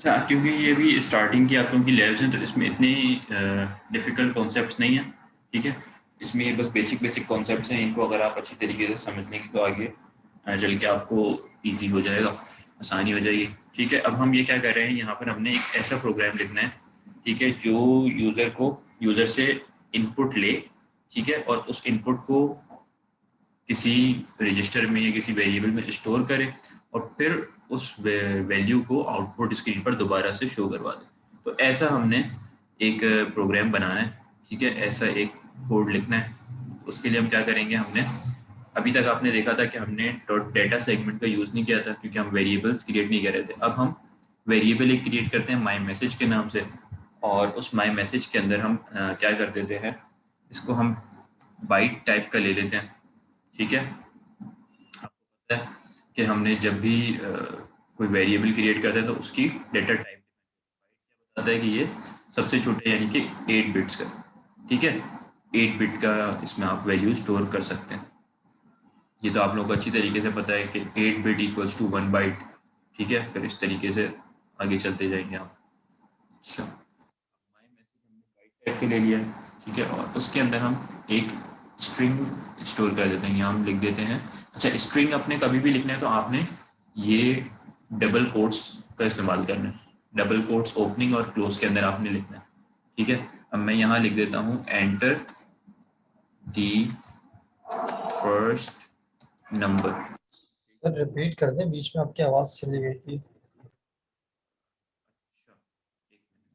अच्छा, क्योंकि ये भी स्टार्टिंग की आप लोगों की लैब्स हैं तो इसमें इतने डिफ़िकल्ट कॉन्सेप्ट्स नहीं हैं, ठीक है? इसमें ये बस बेसिक बेसिक कॉन्सेप्ट्स हैं, इनको अगर आप अच्छी तरीके से समझ लेंगे तो आगे चल के आपको ईज़ी हो जाएगा, आसानी हो जाएगी, ठीक है? अब हम ये क्या कर रहे हैं, यहाँ पर हमने एक ऐसा प्रोग्राम लिखना है, ठीक है? जो यूज़र से इनपुट ले, ठीक है? और उस इनपुट को किसी रजिस्टर में या किसी वेरिएबल में स्टोर करें और फिर उस वैल्यू को आउटपुट स्क्रीन पर दोबारा से शो करवा दें। तो ऐसा हमने एक प्रोग्राम बनाना है, ठीक है? ऐसा एक कोड लिखना है। उसके लिए हम क्या करेंगे, हमने अभी तक आपने देखा था कि हमने डॉट डेटा सेगमेंट का यूज़ नहीं किया था क्योंकि हम वेरिएबल्स क्रिएट नहीं कर रहे थे। अब हम वेरिएबल एक क्रिएट करते हैं माई मैसेज के नाम से, और उस माई मैसेज के अंदर हम क्या कर देते हैं, इसको हम बाइट टाइप का ले लेते हैं, ठीक है? आपको पता है कि हमने जब भी कोई वेरिएबल क्रिएट करते हैं तो उसकी डेटा टाइप क्या बताता है कि ये सबसे छोटे यानी कि 8 बिट्स का, ठीक है? 8 बिट का इसमें आप वैल्यू स्टोर कर सकते हैं। ये तो आप लोगों को अच्छी तरीके से पता है कि 8 बिट इक्वल्स टू 1 बाइट, ठीक है? फिर इस तरीके से आगे चलते जाएंगे आप। अच्छा, माई मैसेज हमने बाइट टाइप के ले लिया है, ठीक है? और उसके अंदर हम एक स्ट्रिंग स्टोर कर देते हैं, यहाँ हम लिख देते हैं। अच्छा, स्ट्रिंग अपने कभी भी लिखना है तो आपने ये डबल कोट्स का इस्तेमाल करना है। डबल कोट्स ओपनिंग और क्लोज के अंदर आपने लिखना है, ठीक है? अब मैं यहाँ लिख देता हूँ enter the first number. Sir repeat कर दें, बीच में आपकी आवाज़ चली गई थी। अच्छा, एक मिनट।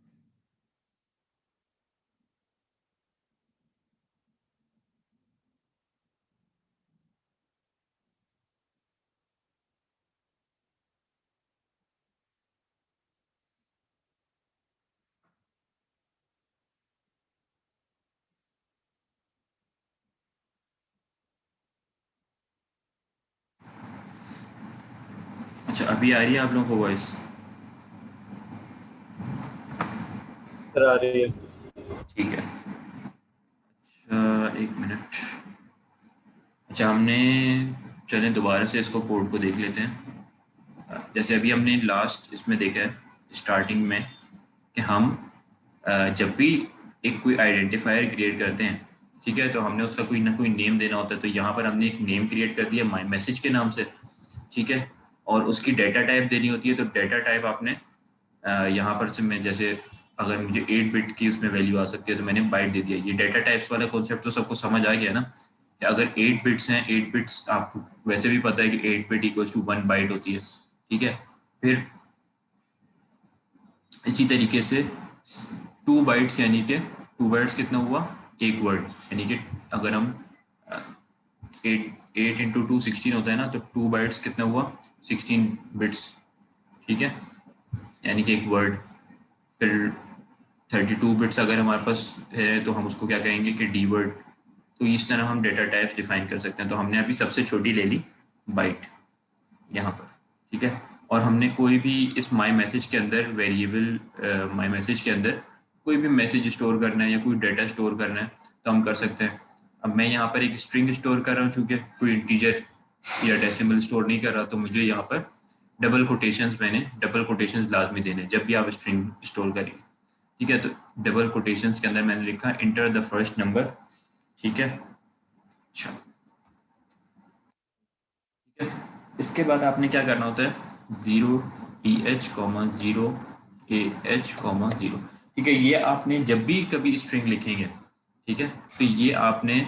अच्छा, अभी आ रही है आप लोगों को वॉइस? सर आ रही है। ठीक है। एक मिनट। अच्छा, हमने चलें दोबारा से इसको कोड को देख लेते हैं। जैसे अभी हमने लास्ट इसमें देखा है स्टार्टिंग में कि हम जब भी एक कोई आइडेंटिफायर क्रिएट करते हैं, ठीक है? तो हमने उसका कोई ना कोई नेम देना होता है, तो यहाँ पर हमने एक नेम क्रिएट कर दिया माई मैसेज के नाम से, ठीक है? और उसकी डेटा टाइप देनी होती है, तो डेटा टाइप आपने यहाँ पर से मैं जैसे अगर मुझे 8 बिट की उसमें वैल्यू आ सकती है तो मैंने बाइट दे दिया। ये डेटा टाइप्स वाला कॉन्सेप्ट तो सबको समझ आ गया ना, कि अगर 8 बिट्स हैं, 8 बिट्स आपको वैसे भी पता है कि 8 बिट इक्वल्स टू 1 बाइट होती है, ठीक है? फिर इसी तरीके से 2 बाइट्स यानी कि 2 बाइट्स कितना हुआ, एक वर्ड, यानी कि अगर हम 8 इंटू 2 16 होता है ना, तो 2 बाइट्स कितना हुआ, 16 बिट्स, ठीक है? यानी कि एक वर्ड। फिर 32 बिट्स अगर हमारे पास है तो हम उसको क्या कहेंगे कि डी वर्ड। तो इस तरह हम डेटा टाइप्स डिफाइन कर सकते हैं। तो हमने अभी सबसे छोटी ले ली बाइट यहाँ पर, ठीक है? और हमने कोई भी इस माई मैसेज के अंदर वेरिएबल माई मैसेज के अंदर कोई भी मैसेज स्टोर करना है या कोई डेटा स्टोर करना है तो हम कर सकते हैं। अब मैं यहाँ पर एक स्ट्रिंग स्टोर कर रहा हूँ, चूँकि कोई इंटीजर या डेसिमल स्टोर नहीं कर रहा, तो मुझे यहाँ पर डबल कोटेशंस लाजमी देने जब भी आप स्ट्रिंग स्टोर करेंगे, ठीक है? तो डबल कोटेशंस के अंदर मैंने लिखा इंटर द फर्स्ट नंबर, ठीक है? अच्छा, ठीक है? इसके बाद आपने क्या करना होता है, 0 th,0 a h,0, ठीक है? ये आपने जब भी कभी स्ट्रिंग लिखेंगे, ठीक है? तो ये आपने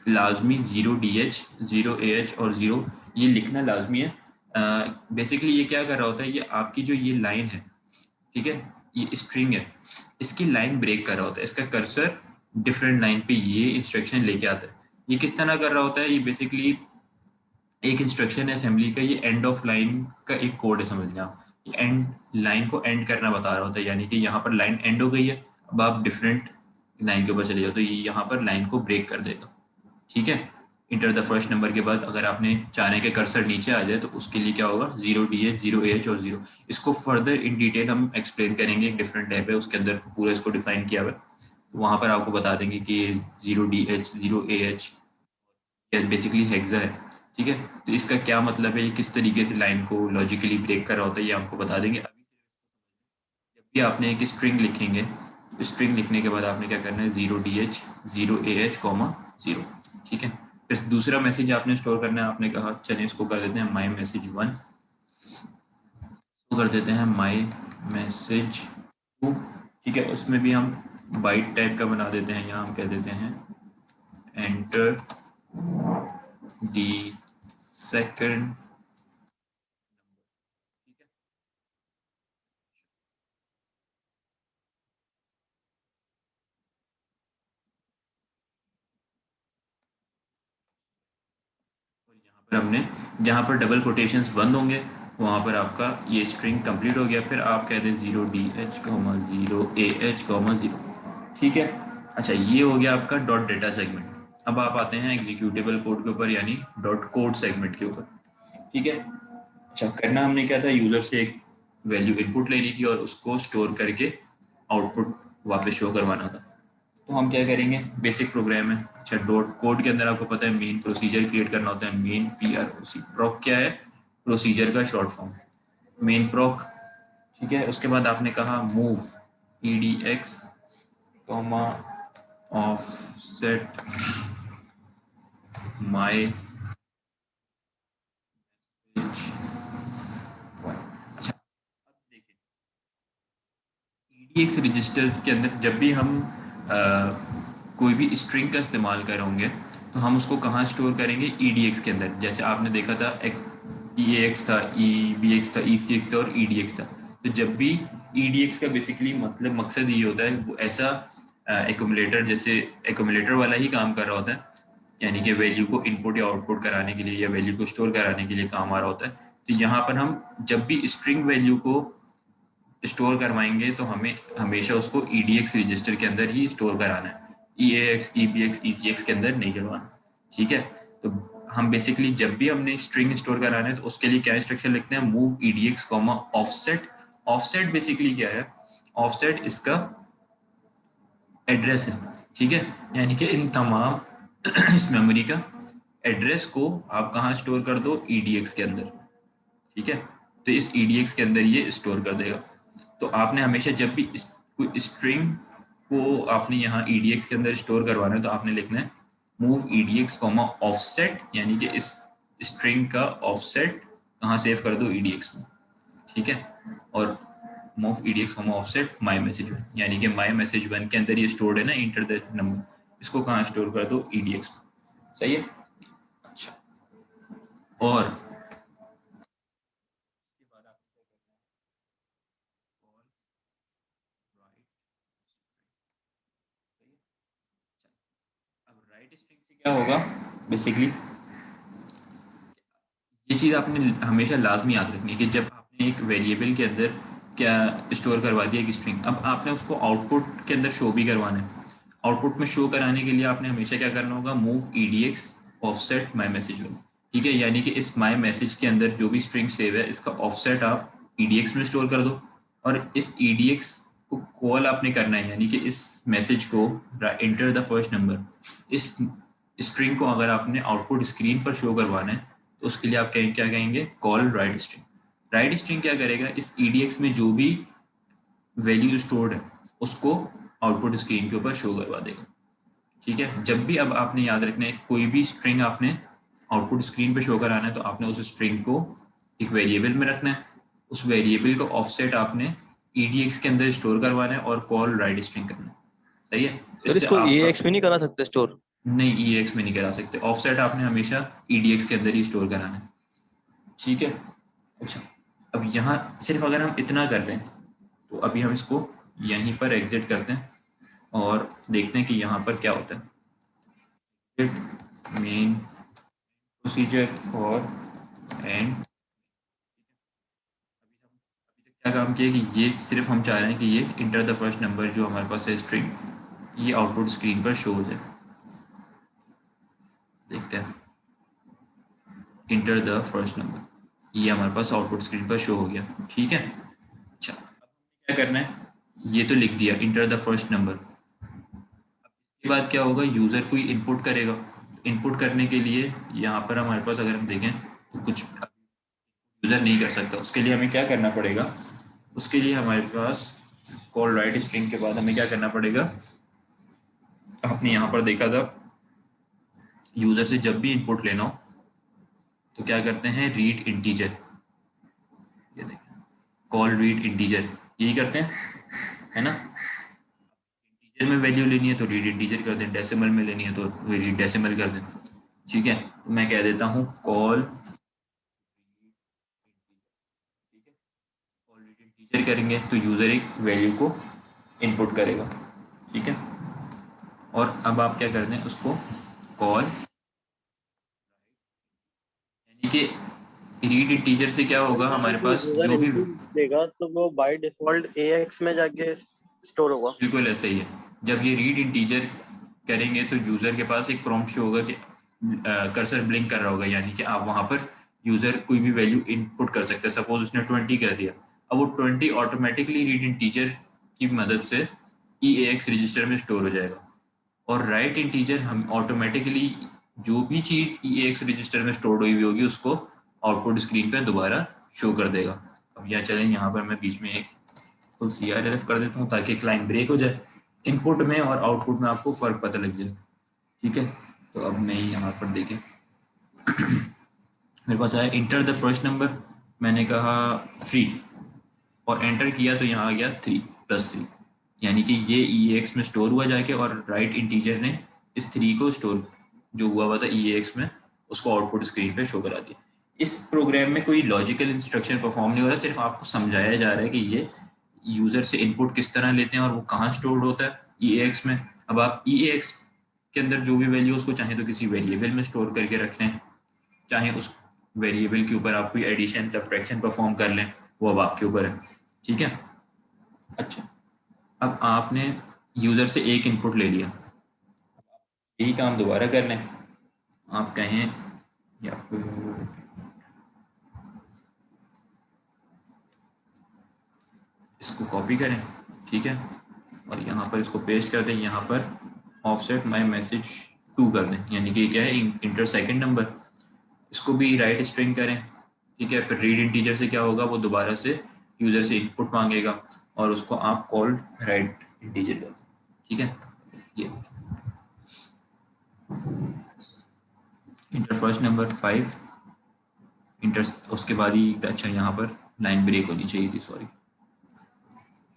लाजमी 0 dh, 0 ah और 0 ये लिखना लाजमी है। बेसिकली ये क्या कर रहा होता है, ये आपकी जो ये लाइन है, ठीक है? ये स्ट्रिंग है, इसकी लाइन ब्रेक कर रहा होता है, इसका कर्सर डिफरेंट लाइन पे ये इंस्ट्रक्शन लेके आता है। ये किस तरह कर रहा होता है, ये बेसिकली एक इंस्ट्रक्शन है असेंबली का, ये एंड ऑफ लाइन का एक कोड है, समझ लें आप। ये एंड लाइन को एंड करना बता रहा होता है, यानी कि यहाँ पर लाइन एंड हो गई है, अब आप डिफरेंट लाइन के ऊपर चले जाओ तो ये यहाँ पर लाइन को ब्रेक कर देगा, ठीक है? इंटर द फर्स्ट नंबर के बाद अगर आपने चाहने के कर्सर नीचे आ जाए तो उसके लिए क्या होगा, 0 dh, 0 ah और 0। इसको फर्दर इन डिटेल हम एक्सप्लेन करेंगे, एक डिफरेंट टैब है उसके अंदर पूरा इसको डिफाइन किया हुआ है, तो वहाँ पर आपको बता देंगे कि 0 dh, 0 ah बेसिकली हेक्सा है, ठीक है? तो इसका क्या मतलब है, ये किस तरीके से लाइन को लॉजिकली ब्रेक कर रहा होता है, ये आपको बता देंगे। अभी भी आपने एक स्ट्रिंग लिखेंगे, स्ट्रिंग लिखने के बाद आपने क्या करना है 0DH 0AH, 0, ठीक है। फिर दूसरा मैसेज आपने स्टोर करना है, आपने कहा चलिए इसको कर देते हैं माई मैसेज 1, कर देते हैं माई मैसेज 2, ठीक है। उसमें भी हम बाइट टाइप का बना देते हैं, यहाँ हम कह देते हैं एंटर दी सेकंड, ठीक है। और यहाँ पर हमने जहाँ पर डबल कोटेशंस बंद होंगे वहाँ पर आपका ये स्ट्रिंग कंप्लीट हो गया। फिर आप कह दें 0DH, 0AH, 0, ठीक है। अच्छा, ये हो गया आपका डॉट डेटा सेगमेंट। अब आप आते हैं एग्जीक्यूटेबल कोड के ऊपर, यानी डॉट कोड सेगमेंट के ऊपर, ठीक है। अच्छा, करना हमने क्या था, यूजर से एक वैल्यू इनपुट लेनी थी और उसको स्टोर करके आउटपुट वापस शो करवाना था। तो हम क्या करेंगे, बेसिक प्रोग्राम है। अच्छा, डॉट कोड के अंदर आपको पता है मेन प्रोसीजर क्रिएट करना होता है, मेन PROC, प्रॉक क्या है, प्रोसीजर का शॉर्ट फॉर्म, मेन प्रॉक, ठीक है। उसके बाद आपने कहा मूव EDX, ऑफसेट माई, अच्छा अब देखिए EDX रजिस्टर के अंदर जब भी हम कोई भी स्ट्रिंग का इस्तेमाल करेंगे तो हम उसको कहाँ स्टोर करेंगे, EDX के अंदर। जैसे आपने देखा था EAX था, EBX था, ECX था और EDX था। तो जब भी EDX का बेसिकली मतलब मकसद ये होता है, वो ऐसा एक्यूमुलेटर, जैसे एक्यूमुलेटर वाला ही काम कर रहा होता है, यानी कि वैल्यू को इनपुट या आउटपुट कराने के लिए या वैल्यू को स्टोर कराने के लिए काम आ रहा होता है। तो यहाँ पर हम जब भी स्ट्रिंग वैल्यू को स्टोर करवाएंगे तो हमें हमेशा उसको EDX रजिस्टर के अंदर ही स्टोर कराना है, EAX, EBX, ECX के अंदर नहीं करवाना, ठीक है। तो हम बेसिकली जब भी हमने स्ट्रिंग स्टोर कराना है तो उसके लिए क्या इंस्ट्रक्शन लिखते हैं, move EDX, offset. Offset basically क्या है, ऑफसेट इसका एड्रेस है, ठीक है। यानी कि इन तमाम इस मेमोरी का एड्रेस को आप कहाँ स्टोर कर दो, EDX के अंदर, ठीक है। तो इस EDX के अंदर ये स्टोर कर देगा। तो आपने हमेशा जब भी कोई स्ट्रिंग को आपने यहाँ EDX के अंदर स्टोर करवाना है तो आपने लिखना है मूव EDX, ऑफसेट, यानी कि इस स्ट्रिंग का ऑफसेट कहाँ सेव कर दो, EDX में, ठीक है। और move EDX, offset my message 1, यानी कि माई मैसेज 1 के अंदर ये स्टोर्ड है ना, इंटर द नंबर, इसको कहाँ स्टोर कर दो, EDX में, सही है। अच्छा, और इसके बाद आप अब राइट स्ट्रिंग से क्या होगा, बेसिकली ये चीज़ आपने हमेशा लाजमी याद रखनी है कि जब आपने एक वेरिएबल के अंदर क्या स्टोर करवा दिया एक स्ट्रिंग, अब आपने उसको आउटपुट के अंदर शो भी करवाना है। आउटपुट में शो कराने के लिए आपने हमेशा क्या करना होगा, move EDX, offset my message 1, ठीक है। यानी कि इस माई मैसेज के अंदर जो भी स्ट्रिंग सेव है इसका ऑफसेट आप EDX में स्टोर कर दो, और इस EDX को कॉल आपने करना है, यानी कि इस मैसेज को इंटर द फर्स्ट नंबर, इस स्ट्रिंग को अगर आपने आउटपुट स्क्रीन पर शो करवाना है तो उसके लिए आप क्या कहेंगे, call right string. Right string क्या करेगा, इस EDX में जो भी वैल्यू स्टोर्ड है उसको आउटपुट स्क्रीन के ऊपर शो करवा देगा, ठीक है। जब भी अब आपने याद रखना है कोई भी स्ट्रिंग आपने आउटपुट स्क्रीन पे शो कराना है तो आपने उस स्ट्रिंग को एक वेरिएबल में रखना है, उस वेरिएबल का ऑफसेट आपने EDX के अंदर स्टोर करवाना है और कॉल राइट स्ट्रिंग करना है, सही है। सर इससे इसको आपका EAX में नहीं करा सकते स्टोर? नहीं, EAX में नहीं करा सकते, ऑफसेट आपने हमेशा EDX के अंदर ही स्टोर कराना है, ठीक है। अच्छा, अब यहाँ सिर्फ अगर हम इतना कर दें तो अभी हम इसको यहीं पर एग्जिट करते हैं और देखते हैं कि यहाँ पर क्या होता है, मेन प्रोसीजर और एंड। अभी तक क्या काम किया कि ये सिर्फ हम चाह रहे हैं कि ये इंटर द फर्स्ट नंबर जो हमारे पास है स्ट्रिंग, ये आउटपुट स्क्रीन पर शो हो जाए। देखते हैं, इंटर द फर्स्ट नंबर, ये हमारे पास आउटपुट स्क्रीन पर शो हो गया, ठीक है। अच्छा, अब क्या करना है, ये तो लिख दिया इंटर द फर्स्ट नंबर। इसके बाद क्या होगा, यूज़र कोई इनपुट करेगा, इनपुट करने के लिए यहाँ पर हमारे पास अगर हम देखें तो कुछ यूज़र नहीं कर सकता, उसके लिए हमें क्या करना पड़ेगा, उसके लिए हमारे पास कॉल राइट स्ट्रिंग के बाद हमें क्या करना पड़ेगा, आपने यहाँ पर देखा था यूजर से जब भी इनपुट लेना हो तो क्या करते हैं, रीड इंटीजर, ये देखें कॉल रीड इंटीजर, यही करते हैं, है ना। इंटीजर में वैल्यू लेनी है तो रीड इंटीजर कर दें, डेसिमल में लेनी है तो रीड डेसिमल कर दें, ठीक है। तो मैं कह देता हूँ कॉल, ठीक है, कॉल रीड इंटीजर करेंगे तो यूजर एक वैल्यू को इनपुट करेगा, ठीक है। और अब आप क्या करते हैं, उसको कॉल, यानी कि रीड इंटीजर से क्या होगा, हमारे पास जो भी देगा तो वो बाय डिफॉल्ट AX में जाके स्टोर होगा। बिल्कुल ऐसा ही है। जब ये रीड इंटीजर करेंगे तो यूजर के पास एक प्रॉम्प्ट शो होगा कि कर्सर ब्लिंक कर रहा होगा, यानी कि आप वहां पर यूजर कोई भी वैल्यू इनपुट कर सकते हैं। सपोज उसने 20 कर दिया, अब वो 20 ऑटोमेटिकली रीड इंटीजर की मदद से EAX रजिस्टर में स्टोर हो जाएगा। और राइट इंटीजर हम ऑटोमेटिकली जो भी चीज EAX रजिस्टर में स्टोर हुई होगी उसको आउटपुट स्क्रीन पे दोबारा शो कर देगा। अब यहाँ चलें, यहाँ पर मैं बीच में एक फुल CRLF कर देता हूँ ताकि एक लाइन ब्रेक हो जाए, इनपुट में और आउटपुट में आपको फर्क पता लग जाए, ठीक है। तो अब मैं यहाँ पर देखें मेरे पास आया इंटर द फर्स्ट नंबर, मैंने कहा 3 और एंटर किया तो यहाँ आ गया 3 + 3, यानी कि ये EAX में स्टोर हुआ जाके और राइट इंटीजर ने इस 3 को स्टोर जो हुआ था EAX में उसको आउटपुट स्क्रीन पे शो करा दिया। इस प्रोग्राम में कोई लॉजिकल इंस्ट्रक्शन परफॉर्म नहीं हो रहा, सिर्फ आपको समझाया जा रहा है कि ये यूजर से इनपुट किस तरह लेते हैं और वो कहाँ स्टोर होता है EAX में। अब आप EAX के अंदर जो भी वैल्यू उसको चाहे तो किसी वेरिएबल में स्टोर करके रख लें, चाहे उस वेरिएबल के ऊपर आप कोई एडिशन सब्ट्रैक्शन परफॉर्म कर लें, वो अब आपके ऊपर है, ठीक है। अच्छा, अब आपने यूजर से एक इनपुट ले लिया, यही काम दोबारा कर लें। आप कहें या इसको कॉपी करें, ठीक है, और यहाँ पर इसको पेस्ट कर दें, यहाँ पर ऑफसेट माई मैसेज 2 कर दें, यानी कि क्या है, इंटर सेकंड नंबर। इसको भी राइट स्ट्रिंग करें, ठीक है। फिर रीड इंटीजर से क्या होगा, वो दोबारा से यूजर से इनपुट मांगेगा और उसको आप कॉल राइट इंटीजर कर दें, ठीक है। ये इंटर फर्स्ट नंबर 5 इंटर, उसके बाद ही अच्छा यहाँ पर लाइन ब्रेक होनी चाहिए थी, सॉरी,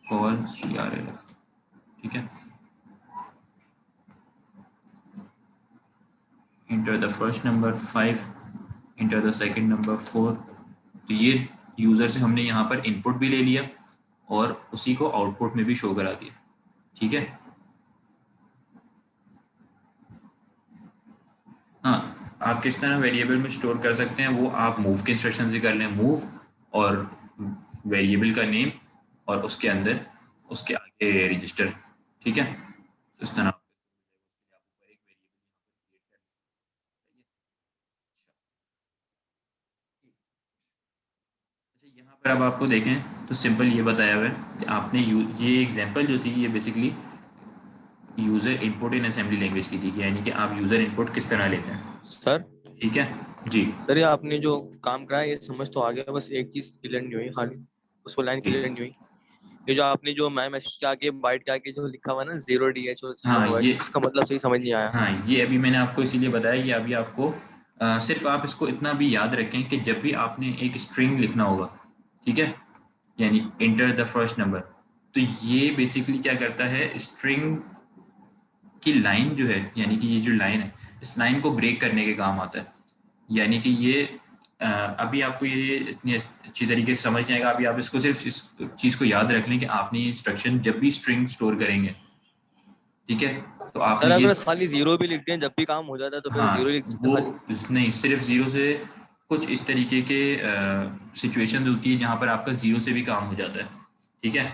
कॉल CRLF, ठीक है। Enter the first number 5 enter the second number 4। तो ये यूजर से हमने यहाँ पर इनपुट भी ले लिया और उसी को आउटपुट में भी शो करा दिया, ठीक है। हाँ, आप किस तरह वेरिएबल में स्टोर कर सकते हैं वो आप मूव के इंस्ट्रक्शन से कर लें, मूव और वेरिएबल का नेम और उसके अंदर उसके आगे रजिस्टर, ठीक है। इस तरह यहाँ पर अब आपको देखें तो सिंपल ये बताया हुआ है कि आपने ये एग्जांपल जो थी ये बेसिकली यूजर इनपुट इन असेंबली लैंग्वेज की थी, यानी कि आप यूजर इनपुट किस तरह लेते हैं, सर ठीक है जी। सर ये आपने जो काम करा है ये समझ तो आ गया, बस एक चीज क्लियर नहीं हुई, खाली उसको लाइन जी क्लियर नहीं हुई। ये जो आपने जो माय मैसेज के आगे बाइट के आगे जो लिखा हुआ है ना 0DH और हाँ 0OH, ये, इसका मतलब सही समझ नहीं आया। हाँ ये अभी मैंने आपको इसीलिए बताया कि अभी आपको सिर्फ आप इसको इतना भी याद रखें कि जब भी आपने एक स्ट्रिंग लिखना होगा, ठीक है, यानी इंटर द फर्स्ट नंबर, तो ये बेसिकली क्या करता है, स्ट्रिंग की लाइन जो है, यानी कि ये जो लाइन है इस लाइन को ब्रेक करने के काम आता है। यानी कि ये अभी आपको ये इतनी अच्छी तरीके से समझ नहीं आएगा, अभी आप इसको सिर्फ इस चीज़ को याद रख लें कि आपने ये इंस्ट्रक्शन जब भी स्ट्रिंग स्टोर करेंगे, ठीक है, तो सर आपने अगर ये, बस खाली 0 भी लिख दें जब भी काम हो जाता है तो फिर 0 लिख हाँ देते वो खाली। नहीं, सिर्फ ज़ीरो से कुछ इस तरीके के सिचुएशन होती है जहाँ पर आपका ज़ीरो से भी काम हो जाता है, ठीक है।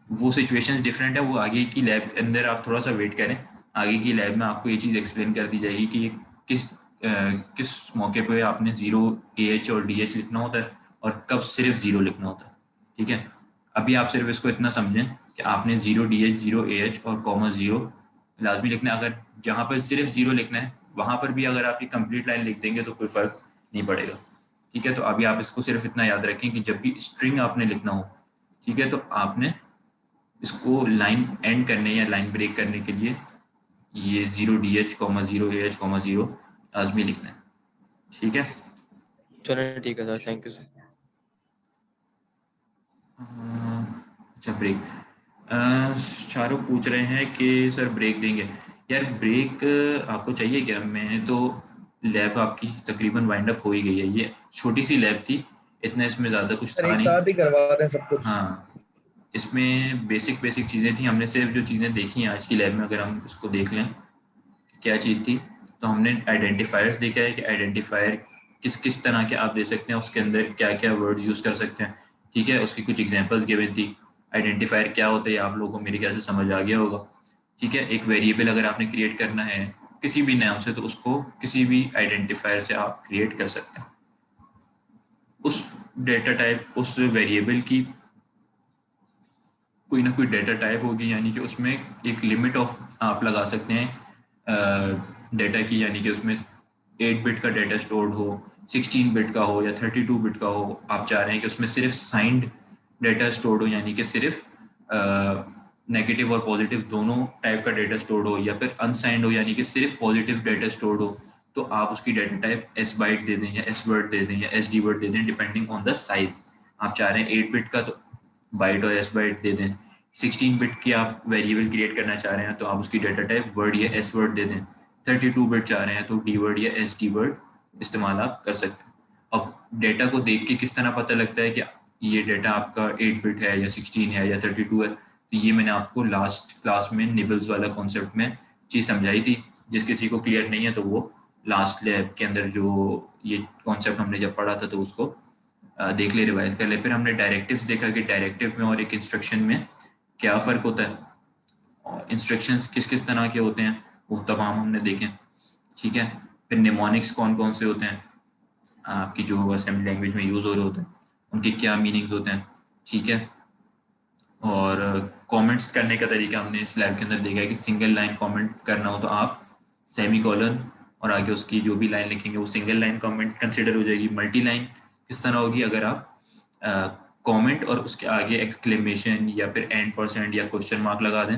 वो सिचुएशंस डिफरेंट है, वो आगे की लैब के अंदर आप थोड़ा सा वेट करें, आगे की लैब में आपको ये चीज़ एक्सप्लेन कर दी जाएगी कि किस किस मौके पे आपने 0AH और DH लिखना होता है और कब सिर्फ 0 लिखना होता है, ठीक है। अभी आप सिर्फ इसको इतना समझें कि आपने 0DH 0AH और कॉमा 0 लाजमी लिखना है। अगर जहाँ पर सिर्फ 0 लिखना है वहाँ पर भी अगर आप ये कंप्लीट लाइन लिख देंगे तो कोई फ़र्क नहीं पड़ेगा, ठीक है। तो अभी आप इसको सिर्फ इतना याद रखें कि जब भी स्ट्रिंग आपने लिखना हो, ठीक है, तो आपने इसको लाइन एंड करने या लाइन ब्रेक करने के लिए ये 0 DH, 0 AH, 0 लाजमी लिखना है। ठीक है, चलो ठीक है सर, थैंक यू सर। अच्छा ब्रेक, शाहरुख पूछ रहे हैं कि सर ब्रेक देंगे। यार ब्रेक आपको चाहिए क्या? मैं तो लैब आपकी तकरीबन वाइंड अप हो ही गई है, ये छोटी सी लैब थी, इतना इसमें ज़्यादा कुछ सर था एक नहीं। साथ ही करवा दें सब कुछ। हाँ, इसमें बेसिक बेसिक चीज़ें थी, हमने सिर्फ जो चीज़ें देखी हैं आज की लैब में, अगर हम उसको देख लें क्या चीज़ थी, तो हमने आइडेंटिफायर्स देखा है कि आइडेंटिफायर किस किस तरह के आप दे सकते हैं, उसके अंदर क्या क्या वर्ड्स यूज़ कर सकते हैं। ठीक है, उसकी कुछ एग्जांपल्स गिवन थी। आइडेंटिफायर क्या होता है आप लोगों को मेरे ख्याल से समझ आ गया होगा। ठीक है, एक वेरिएबल अगर आपने क्रिएट करना है किसी भी नाम से, तो उसको किसी भी आइडेंटिफायर से आप क्रिएट कर सकते हैं। उस डेटा टाइप, उस वेरिएबल की कोई ना कोई डेटा टाइप होगी, यानी कि उसमें एक लिमिट ऑफ आप लगा सकते हैं डेटा की, यानी कि उसमें 8 बिट का डेटा स्टोर्ड हो, 16 बिट का हो या 32 बिट का हो। आप चाह रहे हैं कि उसमें सिर्फ साइंड डेटा स्टोर्ड हो, यानी कि सिर्फ नेगेटिव और पॉजिटिव दोनों टाइप का डेटा स्टोर्ड हो, या फिर अनसाइंड हो यानी कि सिर्फ पॉजिटिव डेटा स्टोर्ड हो, तो आप उसकी डेटा टाइप एस बाइट दे दें या एस वर्ड दे दें या एस डी वर्ड दे दें, डिपेंडिंग ऑन द साइज। आप चाह रहे हैं 8 बिट का, तो बाइट और एस बाइट दे दें। 16 बिट की आप वेरिएबल क्रिएट करना चाह रहे हैं, तो आप उसकी डेटा टाइप वर्ड या एस वर्ड दे दें। 32 बिट चाह रहे हैं तो डी वर्ड या एस डी वर्ड इस्तेमाल आप कर सकते हैं। अब डेटा को देख के किस तरह पता लगता है कि ये डेटा आपका 8 बिट है या 16 है या 32 है, तो ये मैंने आपको लास्ट क्लास में निबल्स वाला कॉन्सेप्ट में चीज़ समझाई थी। जिस किसी को क्लियर नहीं है तो वो लास्ट लैब के अंदर जो ये कॉन्सेप्ट हमने जब पढ़ा था तो उसको देख ले, रिवाइज कर ले। फिर हमने डायरेक्टिव्स देखा कि डायरेक्टिव में और एक इंस्ट्रक्शन में क्या फ़र्क होता है, और इंस्ट्रक्शंस किस किस तरह के होते हैं वो तमाम हमने देखे। ठीक है, फिर निमोनिक्स कौन कौन से होते हैं आपकी जो असेंबली लैंग्वेज में यूज़ हो रहे होते हैं, उनके क्या मीनिंग्स होते हैं। ठीक है, और कमेंट्स करने का तरीका हमने इस लैब के अंदर देखा है कि सिंगल लाइन कमेंट करना हो तो आप सेमी कॉलन और आगे उसकी जो भी लाइन लिखेंगे वो सिंगल लाइन कमेंट कंसिडर हो जाएगी। मल्टी लाइन किस तरह होगी, अगर आप कमेंट और उसके आगे एक्सक्लेमेशन या फिर एंड परसेंट या क्वेश्चन मार्क लगा दें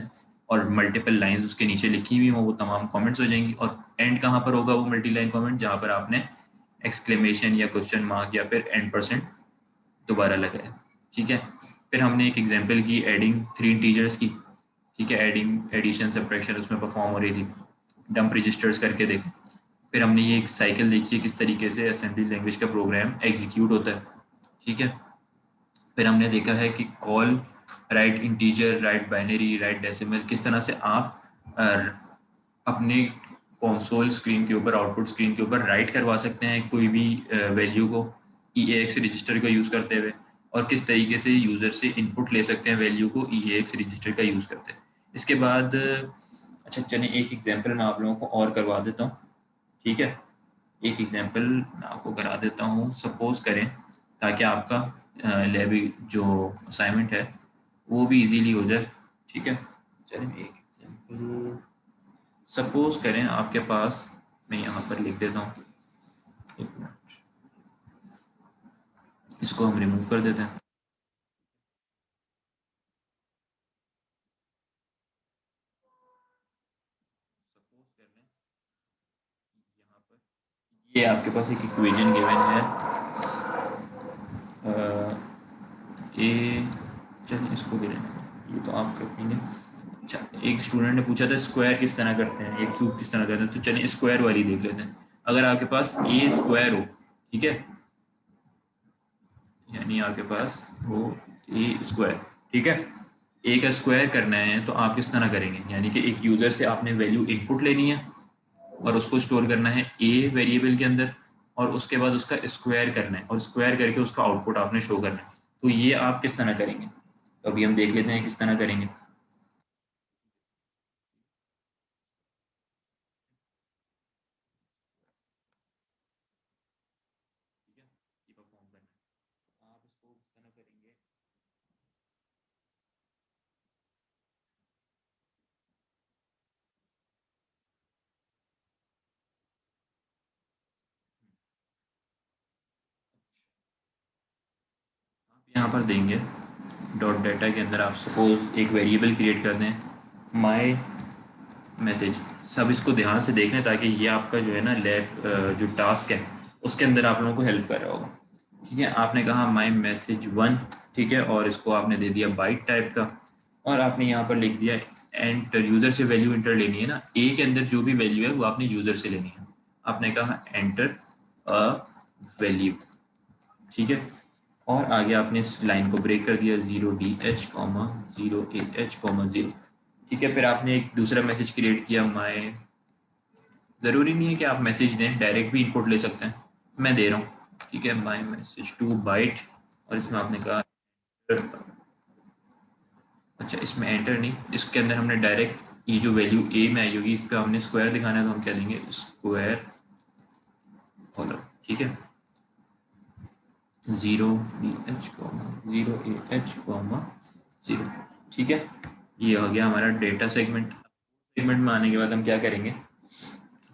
और मल्टीपल लाइंस उसके नीचे लिखी हुई हो, वो तमाम कमेंट्स हो जाएंगी। और एंड कहाँ पर होगा वो मल्टी लाइन कमेंट, जहाँ पर आपने एक्सक्लेमेशन या क्वेश्चन मार्क या फिर एंड परसेंट दोबारा लगाया। ठीक है, फिर हमने एक एग्जांपल की एडिंग 3 इंटीजर्स की। ठीक है, एडिंग एडिशन सब्ट्रैक्शन उसमें परफॉर्म हो रही थी, डंप रजिस्टर्स करके देखें। फिर हमने ये एक साइकिल देखी है किस तरीके से असेंबली लैंग्वेज का प्रोग्राम एग्जीक्यूट होता है। ठीक है, फिर हमने देखा है कि call, right integer, right binary, right decimal, किस तरह से आप अपने कंसोल स्क्रीन के ऊपर, आउटपुट स्क्रीन के ऊपर राइट करवा सकते हैं कोई भी वैल्यू को EAX रजिस्टर का यूज़ करते हुए, और किस तरीके से यूज़र से इनपुट ले सकते हैं वैल्यू को EAX रजिस्टर का यूज़ करते हैं। इसके बाद अच्छा चलिए एक एग्जांपल मैं आप लोगों को और करवा देता हूँ। ठीक है, एक एग्जांपल मैं आपको करा देता हूँ, सपोज करें, ताकि आपका लैब जो असाइनमेंट है वो भी इजीली हो जाए। ठीक है, चलिए एक एग्जांपल सपोज करें आपके पास, मैं यहाँ पर लिख देता हूँ, एक मिनट, इसको हम रिमूव कर देते हैं। सपोज कर लें यहाँ पर ये आपके पास एक इक्वेशन गिवन है ए, चलिए इसको गिवन, ये तो आप कर देंगे। अच्छा, एक स्टूडेंट ने पूछा था स्क्वायर किस तरह करते हैं, एक क्यूब किस तरह करते हैं, तो चलिए स्क्वायर वाली देख लेते हैं। अगर आपके पास ए स्क्वायर हो, ठीक है, यानी आपके पास वो ए स्क्वायर, ठीक है, ए का स्क्वायर करना है तो आप किस तरह करेंगे, यानी कि एक यूज़र से आपने वैल्यू इनपुट लेनी है और उसको स्टोर करना है ए वेरिएबल के अंदर, और उसके बाद उसका स्क्वायर करना है और स्क्वायर करके उसका आउटपुट आपने शो करना है। तो ये आप किस तरह करेंगे, तो अभी हम देख लेते हैं किस तरह करेंगे। ठीक है, ये परफॉर्म करना है, आप इसको किस तरह करेंगे। आप यहाँ पर देंगे डॉट डाटा के अंदर आप सपोज एक वेरिएबल क्रिएट कर दें माई मैसेज। सब इसको ध्यान से देख लें ताकि ये आपका जो है ना लैब जो टास्क है उसके अंदर आप लोगों को हेल्प कर रहा होगा। ठीक है, आपने कहा माई मैसेज 1, ठीक है, और इसको आपने दे दिया बाइट टाइप का, और आपने यहाँ पर लिख दिया एंटर, यूज़र से वैल्यू इंटर लेनी है ना, ए के अंदर जो भी वैल्यू है वो आपने यूज़र से लेनी है। आपने कहा एंटर अ वैल्यू, ठीक है, और आगे आपने इस लाइन को ब्रेक कर दिया 0DH, 0AH, 0। ठीक है, फिर आपने एक दूसरा मैसेज क्रिएट किया माई, ज़रूरी नहीं है कि आप मैसेज दें, डायरेक्ट भी इनपुट ले सकते हैं, मैं दे रहा हूँ। ठीक है, माई मैसेज 2 बाइट, और इसमें आपने कहा अच्छा इसमें एंटर नहीं, इसके अंदर हमने डायरेक्ट ये जो वैल्यू ए में आई होगी इसका हमने स्क्वायर दिखाना है तो हम कह देंगे स्क्वायर फॉलो। ठीक है, 0DH, 0AH, 0। ठीक है, ये हो गया हमारा डेटा सेगमेंट। सेगमेंट में आने के बाद हम क्या करेंगे,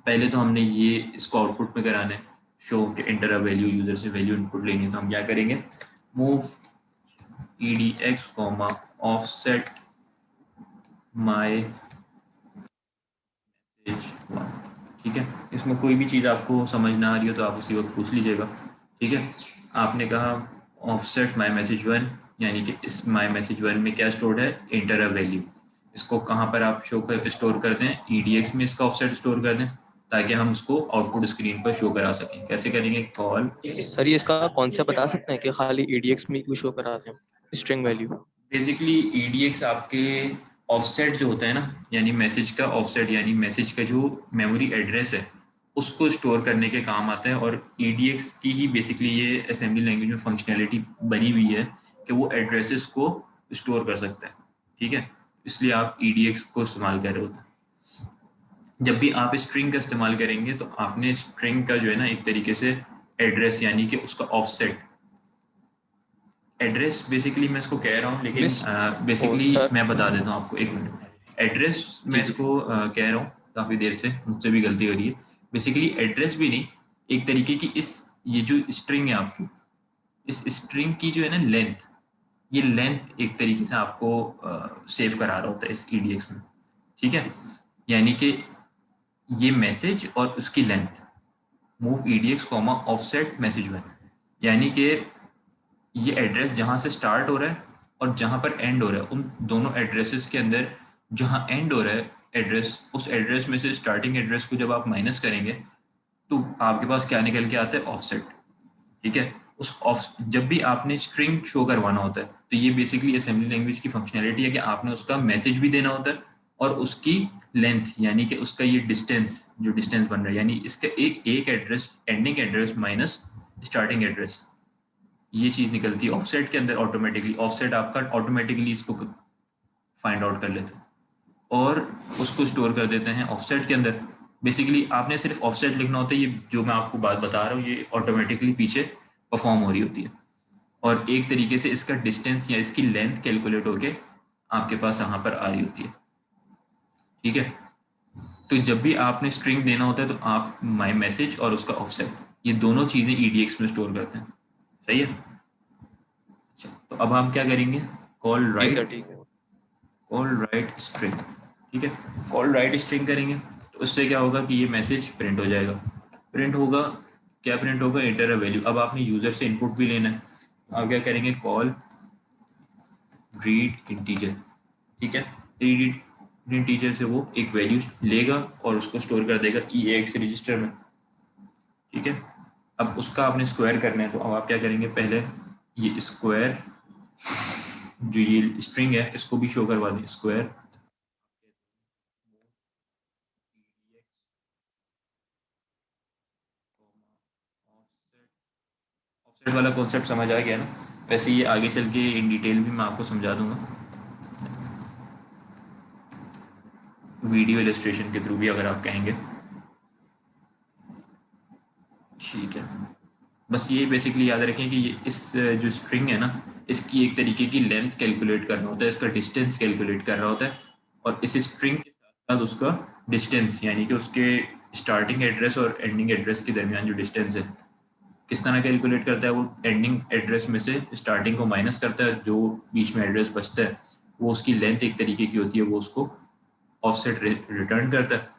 पहले तो हमने ये इसको आउटपुट में कराना है, शो के एंटर अ वैल्यू, यूजर से वैल्यू इनपुट लेनी है, तो हम क्या करेंगे move EDX, offset my message 1। ठीक है, इसमें कोई भी चीज़ आपको समझ ना आ रही हो तो आप उसी वक्त पूछ लीजिएगा। ठीक है, आपने कहा ऑफसेट माई मैसेज 1, यानी कि इस माई मैसेज 1 में क्या स्टोर्ड है, एंटर अ वैल्यू। इसको कहाँ पर आप स्टोर कर दें, EDX में इसका ऑफसेट स्टोर कर दें ताकि हम उसको आउटपुट स्क्रीन पर शो करा सकें। कैसे करेंगे, कॉल, सर ये इसका कॉन्सेप्ट बता सकते हैं कि खाली EDX में क्यों शो कराते हैं स्ट्रिंग वैल्यू? बेसिकली EDX आपके ऑफसेट जो होता है ना, यानी मैसेज का ऑफसेट, यानी मैसेज का जो मेमोरी एड्रेस है उसको स्टोर करने के काम आता है। और EDX की ही बेसिकली ये असेंबली लैंग्वेज में फंक्शनैलिटी बनी हुई है कि वो एड्रेसेस को स्टोर कर सकता है। ठीक है, इसलिए आप EDX को इस्तेमाल कर रहे होते हैं। जब भी आप स्ट्रिंग का इस्तेमाल करेंगे तो आपने स्ट्रिंग का जो है ना एक तरीके से एड्रेस, यानी कि उसका ऑफसेट एड्रेस, बेसिकली मैं इसको कह रहा हूँ लेकिन मिस बेसिकली सर मैं बता देता हूँ आपको, एक मिनट। एड्रेस जी मैं जी इसको कह रहा हूँ काफ़ी देर से, मुझसे भी गलती हो रही है। बेसिकली एड्रेस भी नहीं, एक तरीके की इस ये जो स्ट्रिंग है आपकी, इस स्ट्रिंग की जो है ना लेंथ, ये लेंथ एक तरीके से आपको सेव करा रहा होता है इस EDX में। ठीक है, यानी कि ये मैसेज और उसकी length, move EDX, offset message 1, यानी कि ये एड्रेस जहाँ से स्टार्ट हो रहा है और जहाँ पर एंड हो रहा है, उन दोनों एड्रेसेस के अंदर जहाँ एंड हो रहा है एड्रेस, उस एड्रेस में से स्टार्टिंग एड्रेस को जब आप माइनस करेंगे तो आपके पास क्या निकल के आता है, ऑफसेट। ठीक है, उस ऑफ जब भी आपने स्ट्रिंग शो करवाना होता है तो ये बेसिकली असेंबली लैंग्वेज की फंक्शनैलिटी है कि आपने उसका मैसेज भी देना होता है और उसकी लेंथ, यानी कि उसका ये डिस्टेंस, जो डिस्टेंस बन रहा है, यानी इसका एक address, ending address minus starting address, ये चीज़ निकलती है ऑफसेट के अंदर ऑटोमेटिकली। ऑफसेट आपका ऑटोमेटिकली इसको फाइंड आउट कर लेते हैं और उसको स्टोर कर देते हैं ऑफसेट के अंदर। बेसिकली आपने सिर्फ ऑफसेट लिखना होता है, ये जो मैं आपको बात बता रहा हूँ ये ऑटोमेटिकली पीछे परफॉर्म हो रही होती है, और एक तरीके से इसका डिस्टेंस या इसकी लेंथ कैलकुलेट होके आपके पास यहाँ पर आ रही होती है। ठीक है, तो जब भी आपने स्ट्रिंग देना होता है तो आप माई मैसेज और उसका ऑफसेट, ये दोनों चीज़ें EDX में स्टोर करते हैं। सही है, अच्छा तो अब हम क्या करेंगे, कॉल जी सर राइट, ठीक है। Call right string. ठीक है, कॉल राइट स्ट्रिंग करेंगे तो उससे क्या होगा कि ये मैसेज प्रिंट हो जाएगा। प्रिंट होगा, क्या प्रिंट होगा, एंटर अ वैल्यू। अब आपने यूजर से इनपुट भी लेना है, आप क्या करेंगे, कॉल रीड इंटीजर। ठीक है, रीड इंटीजर से वो एक वैल्यू लेगा और उसको स्टोर कर देगा EAX रजिस्टर में। ठीक है, अब उसका आपने स्क्वायर करना है तो अब आप क्या करेंगे, पहले ये स्क्वायर जो ये स्ट्रिंग है इसको भी शो करवा दें, स्क्वायर ऑफसेट वाला कॉन्सेप्ट समझ आ गया ना। वैसे ये आगे चल के इन डिटेल भी मैं आपको समझा दूंगा वीडियो इलस्ट्रेशन के थ्रू भी अगर आप कहेंगे। ठीक है, बस ये बेसिकली याद रखें कि ये इस जो स्ट्रिंग है ना इसकी एक तरीके की लेंथ कैलकुलेट करना होता है, इसका डिस्टेंस कैलकुलेट कर रहा होता है, और इस स्ट्रिंग के साथ साथ उसका डिस्टेंस, यानी कि उसके स्टार्टिंग एड्रेस और एंडिंग एड्रेस के दरमियान जो डिस्टेंस है किस तरह कैलकुलेट करता है, वो एंडिंग एड्रेस में से स्टार्टिंग को माइनस करता है, जो बीच में एड्रेस बचता है वो उसकी लेंथ एक तरीके की होती है, वो उसको ऑफसेट रिटर्न करता है।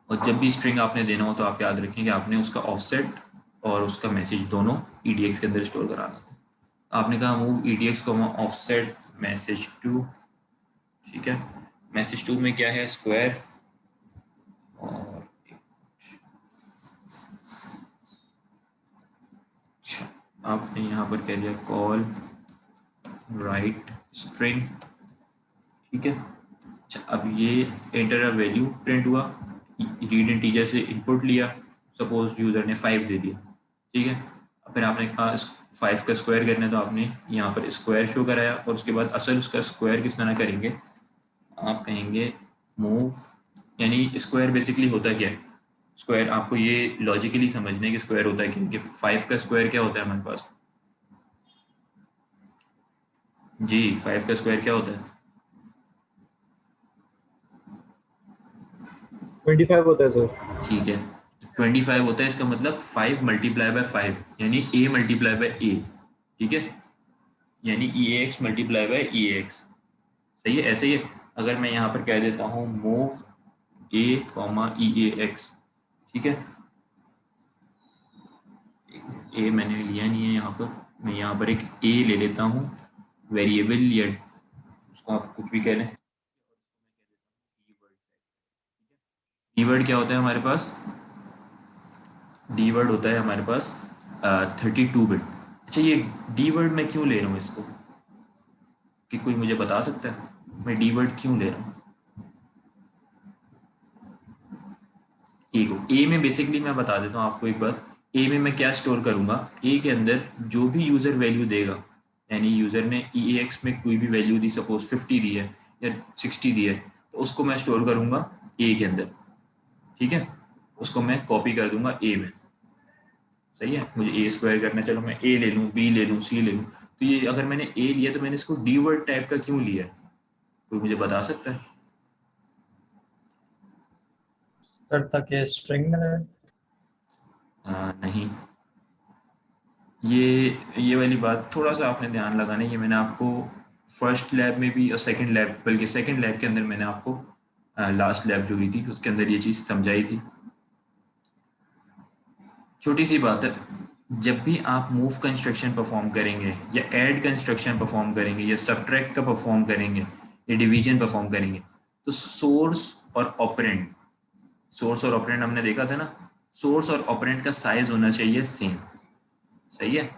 और जब भी स्ट्रिंग आपने देना हो तो आप याद रखें कि आपने उसका ऑफसेट और उसका मैसेज दोनों EDX के अंदर स्टोर कराना है। आपने कहा मूव EDX को ऑफसेट मैसेज टू, ठीक है। मैसेज टू में क्या है, स्क्वायर, और आपने यहाँ पर कह दिया कॉल राइट स्ट्रिंग, ठीक है। अच्छा, अब ये एंटर अ वैल्यू प्रिंट हुआ, रीड इंटीजर से इनपुट लिया, सपोज यूजर ने 5 दे दिया, ठीक है। फिर आपने कहा 5 का स्क्वायर करना है तो आपने यहाँ पर स्क्वायर शो कराया, और उसके बाद असल उसका स्क्वायर किस तरह करेंगे, आप कहेंगे मूव, यानी स्क्वायर बेसिकली होता क्या है, स्क्वायर आपको ये लॉजिकली समझने कि स्क्वायर होता है क्या, कि 5 का स्क्वायर क्या होता है हमारे पास जी, 5 का स्क्वायर क्या होता है, 25 होता है सर। ठीक है। 25 होता है, इसका मतलब 5 मल्टीप्लाई बाय 5 यानी a मल्टीप्लाई बाय a, ठीक है, यानी EAX मल्टीप्लाई बाय EAX, सही है। ऐसे ही अगर मैं यहाँ पर कह देता हूँ मूव a कॉमा EAX, ठीक है, a मैंने लिया नहीं है यहाँ पर, मैं यहाँ पर एक a ले लेता हूँ वेरिएबल, या उसको आप कुछ भी कह लें, कीवर्ड क्या होता है हमारे पास, डी वर्ड होता है हमारे पास 32 बिट। अच्छा, ये डी वर्ड मैं क्यों ले रहा हूँ इसको, कि कोई मुझे बता सकता है मैं डी वर्ड क्यों ले रहा हूँ। ए को, ए में बेसिकली मैं बता देता हूँ आपको एक बात, ए में मैं क्या स्टोर करूँगा, ए के अंदर जो भी यूज़र वैल्यू देगा, यानी यूज़र ने EAX में कोई भी वैल्यू दी, सपोज 50 दी है या 60 दी है, तो उसको मैं स्टोर करूँगा ए के अंदर, ठीक है, उसको मैं कॉपी कर दूंगा ए में, सही है। मुझे ए स्क्वायर करना है, चलो मैं ए ले लूँ, बी ले लूँ, सी ले लूँ, तो ये अगर मैंने ए लिया तो मैंने इसको डी वर्ड टाइप का क्यों लिया, कोई मुझे बता सकता है। सर तक ये स्ट्रिंग में रहे। नहीं, ये वाली बात थोड़ा सा आपने ध्यान लगाना है, ये मैंने आपको फर्स्ट लैब में भी और सेकंड लैब, बल्कि सेकंड लैब के अंदर मैंने आपको लास्ट लैब जो हुई थी उसके अंदर ये चीज़ समझाई थी। छोटी सी बात है, जब भी आप मूव कंस्ट्रक्शन परफॉर्म करेंगे या ऐड कंस्ट्रक्शन परफॉर्म करेंगे या सब्ट्रैक्ट का परफॉर्म करेंगे या डिवीजन परफॉर्म करेंगे, तो सोर्स और ऑपरेंड, सोर्स और ऑपरेंड हमने देखा था ना, सोर्स और ऑपरेंड का साइज होना चाहिए सेम, सही है।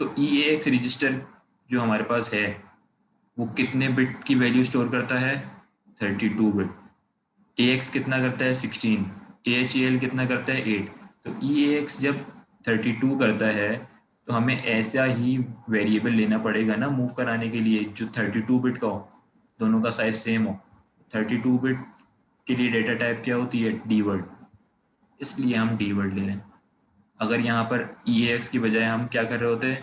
तो EAX रजिस्टर जो हमारे पास है वो कितने बिट की वैल्यू स्टोर करता है, 32 बिट। AX कितना करता है, 16। AHEL कितना करता है, 8। तो EAX जब 32 करता है तो हमें ऐसा ही वेरिएबल लेना पड़ेगा ना मूव कराने के लिए जो 32 बिट का हो, दोनों का साइज सेम हो। 32 बिट के लिए डेटा टाइप क्या होती है, डी वर्ड, इसलिए हम डी वर्ड ले रहे हैं। अगर यहाँ पर EAX की बजाय हम क्या कर रहे होते,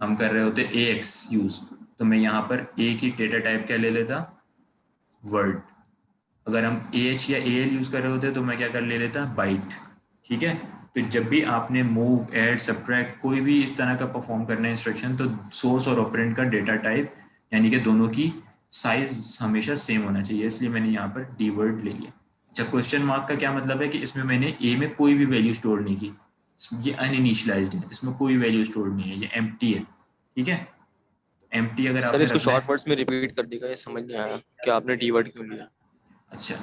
हम कर रहे होते AX यूज़, तो मैं यहाँ पर एक ही डेटा टाइप क्या ले लेता, वर्ड। अगर हम AH या AL यूज़ कर रहे होते तो मैं क्या कर ले लेता, बाइट, ठीक है। तो जब भी आपने मूव, ऐड, सब्ट्रैक्ट कोई भी इस तरह का परफॉर्म करना है इंस्ट्रक्शन, तो सोर्स और ऑपरेंड का डेटा टाइप यानी कि दोनों की साइज हमेशा सेम होना चाहिए, इसलिए मैंने यहाँ पर डी वर्ड ले लिया। अच्छा, क्वेश्चन मार्क का क्या मतलब है कि इसमें मैंने ए में कोई भी वैल्यू स्टोर नहीं की, ये अनइनिशियलाइज्ड है, इसमें कोई वैल्यू स्टोर नहीं है, ये एम्प्टी है, ठीक है। एम्प्टी अगर सर आपने इसको रखना शॉर्ट है, वर्ड्स में रिपीट कर देगा, ये समझ नहीं आया कि आपने डी वर्ड क्यों लिया। अच्छा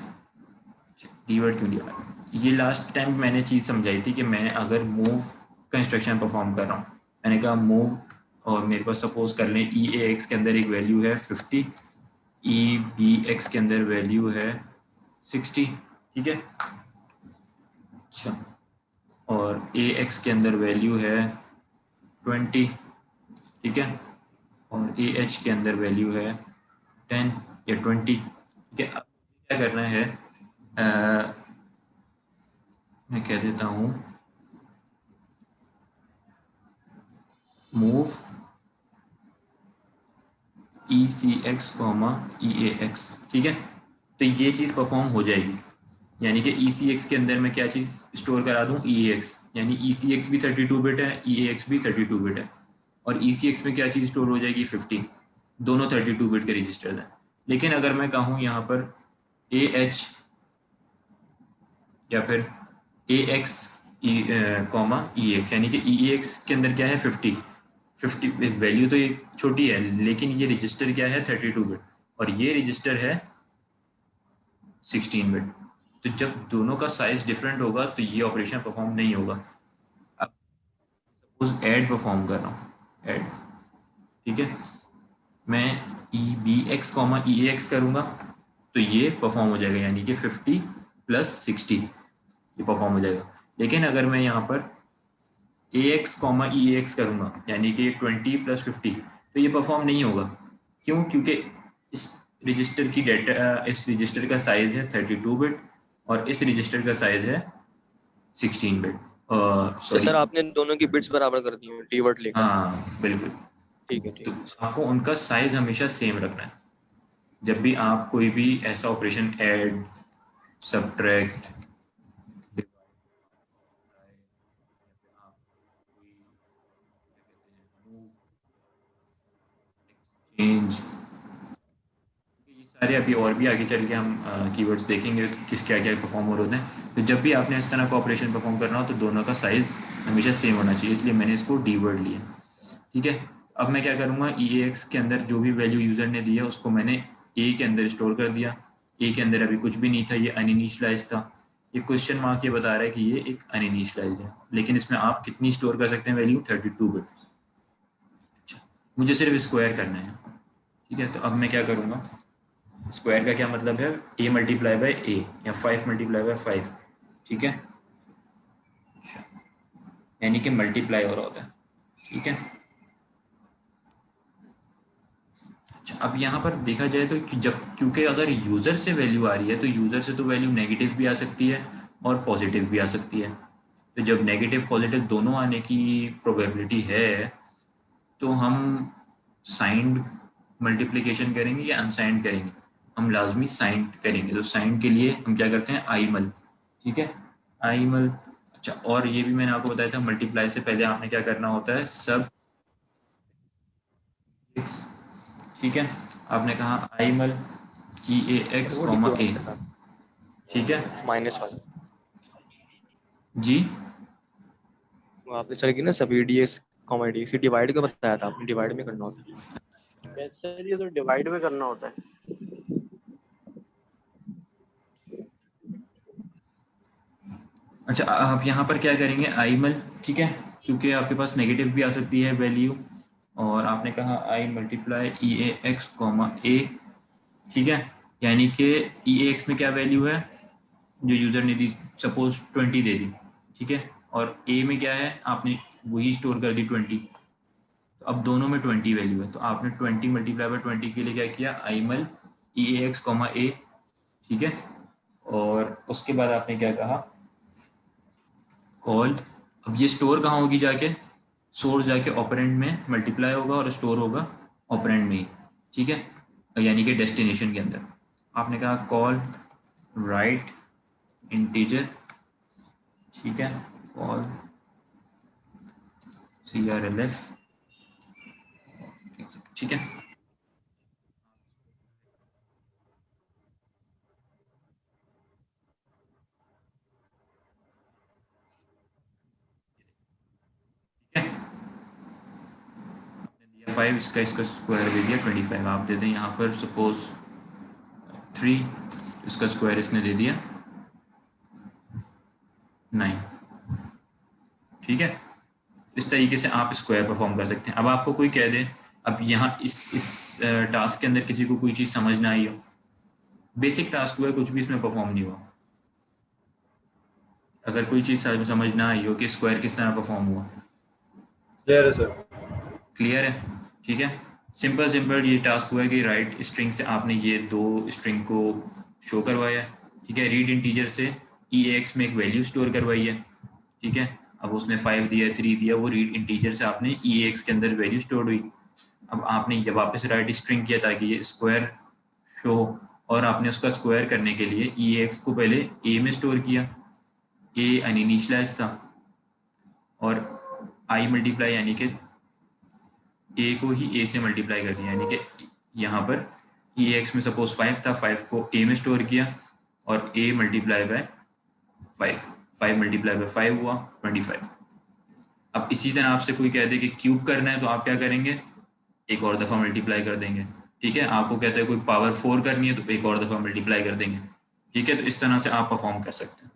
कीवर्ड क्यों लिया, ये लास्ट टाइम मैंने चीज़ समझाई थी कि मैं अगर मूव का इंस्ट्रक्शन परफॉर्म कर रहा हूँ, मैंने कहा मूव, और मेरे पास सपोज कर लें EAX के अंदर एक वैल्यू है 50, EBX के अंदर वैल्यू है 60, ठीक है। अच्छा, और AX के अंदर वैल्यू है 20, ठीक है, और AH के अंदर वैल्यू है 10 या 20, ठीक है। अब क्या करना है, मैं कह देता हूँ मूव ECX, EAX, ठीक है। तो ये चीज़ परफॉर्म हो जाएगी, यानी कि ECX के अंदर मैं क्या चीज़ स्टोर करा दूं, EAX, यानी ECX भी 32 बिट है, EAX भी 32 बिट है, और ECX में क्या चीज़ स्टोर हो जाएगी, 50। दोनों 32 बिट के रजिस्टर्स हैं। लेकिन अगर मैं कहूँ यहाँ पर AH या फिर AX कॉमा EX, यानी कि EAX के अंदर क्या है, 50 वैल्यू तो ये छोटी है, लेकिन ये रजिस्टर क्या है, 32 बिट, और ये रजिस्टर है 16 बिट। तो जब दोनों का साइज डिफरेंट होगा तो ये ऑपरेशन परफॉर्म नहीं होगा। अब सपोज ऐड परफॉर्म कर रहा हूँ, ऐड, ठीक है, मैं EBX कॉमा EAX करूँगा तो ये परफॉर्म हो जाएगा, यानी कि 50 प्लस 60 ये परफॉर्म हो जाएगा। लेकिन अगर मैं यहाँ पर AX कॉमा EAX करूँगा, यानी कि 20 प्लस 50, तो ये परफॉर्म नहीं होगा। क्यों? क्योंकि इस रजिस्टर की डेटा, इस रजिस्टर का साइज है 32 बिट और इस रजिस्टर का साइज है 16 बिट। तो सॉरी, सर आपने दोनों की बिट्स बराबर कर दी है डीवर्ट लेकर। हाँ बिल्कुल। ठीक है तो ठीक है सर। आपको उनका साइज हमेशा सेम रखना है जब भी आप कोई भी ऐसा ऑपरेशन ऐड, सब्ट्रैक्ट, चेंज, ये सारे अभी और भी आगे चल के हम कीवर्ड्स देखेंगे कि किस क्या क्या परफॉर्म हो रहे हैं। तो जब भी आपने इस तरह का ऑपरेशन परफॉर्म करना हो तो दोनों का साइज हमेशा सेम होना चाहिए, इसलिए मैंने इसको डी वर्ड लिया। ठीक है, अब मैं क्या करूँगा, EAX के अंदर जो भी वैल्यू यूज़र ने दी है उसको मैंने ए के अंदर स्टोर कर दिया। ए के अंदर अभी कुछ भी नहीं था, ये अनइनिशियलाइज था। ये क्वेश्चन मार्क ये बता रहा है कि ये एक अनइनिशियलाइज है, लेकिन इसमें आप कितनी स्टोर कर सकते हैं वैल्यू, 32 बिट। अच्छा, मुझे सिर्फ स्क्वायर करना है। ठीक है, तो अब मैं क्या करूँगा, स्क्वायर का क्या मतलब है, a मल्टीप्लाई बाई ए या 5 मल्टीप्लाई बाई 5। ठीक है, यानी कि मल्टीप्लाई हो रहा होता है। ठीक है, अच्छा, अब यहाँ पर देखा जाए तो जब, क्योंकि अगर यूज़र से वैल्यू आ रही है तो यूज़र से तो वैल्यू नेगेटिव भी आ सकती है और पॉजिटिव भी आ सकती है। तो जब नेगेटिव पॉजिटिव दोनों आने की प्रोबेबिलिटी है तो हम साइंड मल्टीप्लिकेशन करेंगे या अनसाइंड करेंगे, हम लाजमी साइंड करेंगे। तो साइंड के लिए हम क्या करते हैं, आईमल। ठीक है, आईमल। अच्छा, और ये भी मैंने आपको बताया था, मल्टीप्लाई से पहले आपने क्या करना होता है, सब। ठीक है, आपने कहा आईमल EAX वो कॉमा ए। डिवाइड था ठीक है माइनस वाला। जी, वो आपने सर की ना सब EDX कॉमेडी फिर डिवाइड का बताया था आपने, डिवाइड में करना होता है। वैसे ये तो डिवाइड में करना होता है। अच्छा, आप यहाँ पर क्या करेंगे, आईमल। ठीक है, क्योंकि आपके पास नेगेटिव भी आ सकती है वैल्यू, और आपने कहा आई मल्टीप्लाई EAX कॉमा ए। ठीक है, यानी कि EAX में क्या वैल्यू है जो यूज़र ने दी, सपोज 20 दे दी। ठीक है, और ए में क्या है, आपने वही स्टोर कर दी 20। तो अब दोनों में 20 वैल्यू है, तो आपने 20 मल्टीप्लाई बाई 20 के लिए क्या किया, आईमल EAX कॉमा ए। ठीक है, और उसके बाद आपने क्या कहा, कॉल। अब ये स्टोर कहाँ होगी जाके, सोर्स जाके ऑपरेंड में मल्टीप्लाई होगा और स्टोर होगा ऑपरेंड में ही। ठीक है, यानी कि डेस्टिनेशन के अंदर। आपने कहा कॉल राइट इंटीजर। ठीक है, कॉल CRLF। ठीक है, ठीक है, आपने दिया 5, इसका इसका स्क्वायर दे दिया 25। आप दे दें यहाँ पर सपोज 3, इसका स्क्वायर इसने दे दिया 9। ठीक है, इस तरीके से आप स्क्वायर परफॉर्म कर सकते हैं। अब आपको कोई कह दे, अब यहाँ इस टास्क के अंदर किसी को कोई चीज़ समझ ना आई हो, बेसिक टास्क हुआ है, कुछ भी इसमें परफॉर्म नहीं हुआ, अगर कोई चीज़ समझ ना आई हो कि स्क्वायर किस तरह परफॉर्म हुआ। क्लियर है सर। क्लियर है? ठीक है, सिंपल सिंपल ये टास्क हुआ है कि राइट स्ट्रिंग से आपने ये दो स्ट्रिंग को शो करवाया है। ठीक है, रीड इंटीजर से EAX में एक वैल्यू स्टोर करवाई है। ठीक है, अब उसने 5 दिया, 3 दिया, वो रीड इंटीजर से आपने EAX के अंदर वैल्यू स्टोर हुई। अब आपने ये वापस राइट स्ट्रिंग किया ताकि ये स्क्वायर शो हो। और आपने उसका स्क्वायर करने के लिए ई एक्स को पहले ए में स्टोर किया, ए अनइनिशियलाइज था, और आई मल्टीप्लाई यानी कि ए को ही ए से मल्टीप्लाई कर दिया, यानी कि यहाँ पर ई एक्स में सपोज 5 था, 5 को ए में स्टोर किया और A multiply by 5 multiply by 5 हुआ 25। अब इसी तरह आपसे कोई कह दे कि क्यूब करना है तो आप क्या करेंगे, एक और दफ़ा मल्टीप्लाई कर देंगे, ठीक है। आपको कहते हैं कोई पावर 4 करनी है तो एक और दफ़ा मल्टीप्लाई कर देंगे, ठीक है। तो इस तरह से आप परफॉर्म कर सकते हैं।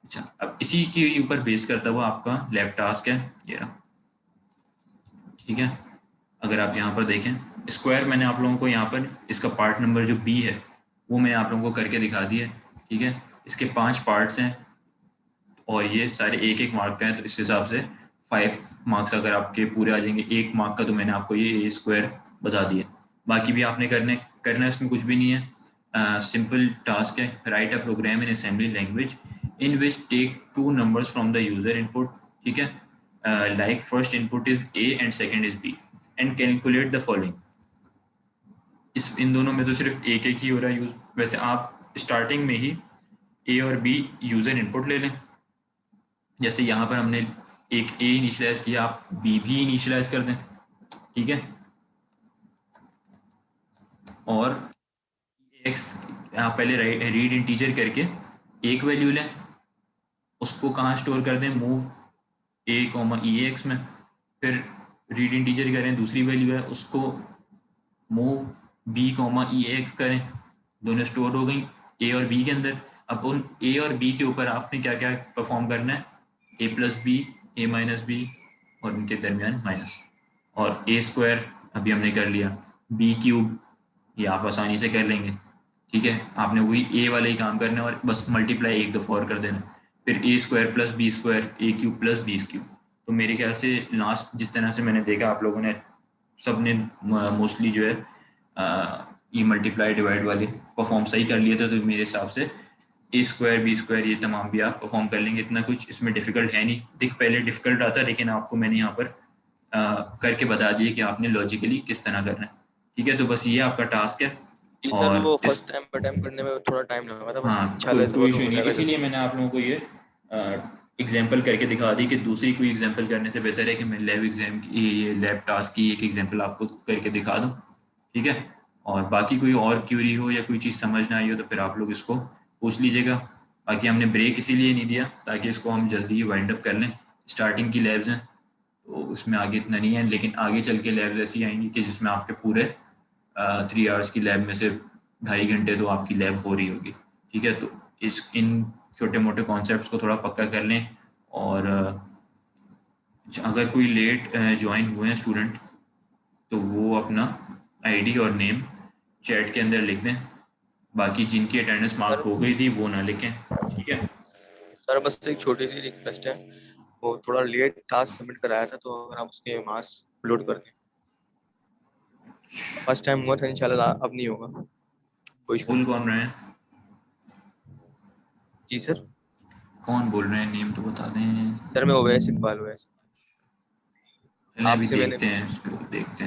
अच्छा, अब इसी के ऊपर बेस करता हुआ आपका लैब टास्क है ये रहा, ठीक है। अगर आप यहाँ पर देखें स्क्वायर, मैंने आप लोगों को यहाँ पर इसका पार्ट नंबर जो बी है वो मैंने आप लोगों को करके दिखा दिया है, ठीक है। इसके 5 पार्ट्स हैं और ये सारे एक एक मार्क का है, तो इस हिसाब से 5 मार्क्स अगर आपके पूरे आ जाएंगे 1 मार्क का, तो मैंने आपको ये स्क्वायर बता दिया। बाकी भी आपने करना इसमें कुछ भी नहीं है, सिंपल टास्क है, write a program in assembly language in which take 2 numbers from the user input, ठीक है, like first input is A and second is B and calculate the following. इन दोनों में तो सिर्फ एक ही हो रहा है यूज, वैसे आप स्टार्टिंग में ही ए और बी यूजर इनपुट ले लें। जैसे यहाँ पर हमने एक ए इनिशियलाइज किया, आप बी भी इनिशियलाइज कर दें, ठीक है। और एक्स आप पहले रीड इंटीजर करके एक वैल्यू लें, उसको कहाँ स्टोर कर दें, move A comma E X में, फिर रीड इंटीजर करें, दूसरी वैल्यू है उसको move B comma E X करें, दोनों स्टोर हो गई ए और बी के अंदर। अब उन ए और बी के ऊपर आपने क्या क्या परफॉर्म करना है, ए प्लस बी, ए माइनस बी और उनके दरमियान माइनस, और ए स्क्वायर अभी हमने कर लिया, बी क्यूब ये आप आसानी से कर लेंगे, ठीक है। आपने वही ए वाले ही काम करना है और बस मल्टीप्लाई एक दफ़ा और कर देना, फिर ए स्क्वायर प्लस बी स्क्वायर, ए क्यूब प्लस बी क्यूब। तो मेरे ख्याल से लास्ट जिस तरह से मैंने देखा आप लोगों ने सब ने मोस्टली जो है ये मल्टीप्लाई डिवाइड वाले परफॉर्म सही कर लिए थे, तो मेरे हिसाब से ए स्क्वायर बी स्क्वायर ये तमाम भी आप परफॉर्म कर लेंगे, इतना कुछ इसमें डिफिकल्ट है नहीं। पहले डिफिकल्ट आता, लेकिन आपको मैंने यहाँ पर करके बता दिया कि आपने लॉजिकली किस तरह करना है, ठीक है। तो बस ये आपका टास्क है। जी सर, और वो फर्स्ट टाइम अटेम्प्ट करने में थोड़ा टाइम लगा था, बस हाँ, इंशाल्लाह इस कोई बार इशू हो नहीं, जाएगा इसीलिए जल्दी। मैंने आप लोगों को ये एग्जाम्पल करके दिखा दी कि दूसरी कोई एग्जाम्पल करने से बेहतर है कि मैं लैब एग्जाम की ये लैब टास्क की एक एग्जाम्पल आपको करके दिखा दूँ, ठीक है। और बाकी कोई और क्यूरी हो या कोई चीज़ समझ ना आई हो तो फिर आप लोग इसको पूछ लीजिएगा। बाकी हमने ब्रेक इसीलिए नहीं दिया ताकि इसको हम जल्दी ही वाइंड अप कर लें। स्टार्टिंग की लैब्स हैं तो उसमें आगे इतना नहीं है, लेकिन आगे चल के लैब्स ऐसी आएंगी कि जिसमें आपके पूरे 3 आवर्स की लैब में से 2.5 घंटे तो आपकी लैब हो रही होगी, ठीक है। तो इन छोटे मोटे कॉन्सेप्ट्स को थोड़ा पक्का कर लें। और अगर कोई लेट ज्वाइन हुए हैं स्टूडेंट तो वो अपना आईडी और नेम चैट के अंदर लिख दें, बाकी जिनकी अटेंडेंस मार्क हो गई थी वो ना लिखें, ठीक है। सर बस एक छोटी सी रिक्वेस्ट है, वो थोड़ा लेट टास्क सबमिट कराया था, तो अगर आप उसके मार्क्स अपलोड कर दें। फर्स्ट टाइम हुआ था, इंशाल्लाह अब नहीं होगा, कोई इशू बोल नहीं। कौन रहे हैं, जी सर। कौन बोल रहे हैं, नेम तो बता दें। सर मैं ओवैस इकबाल, ओवैस चलें अभी आपसे मैंने देखते हैं, इसको देखते हैं।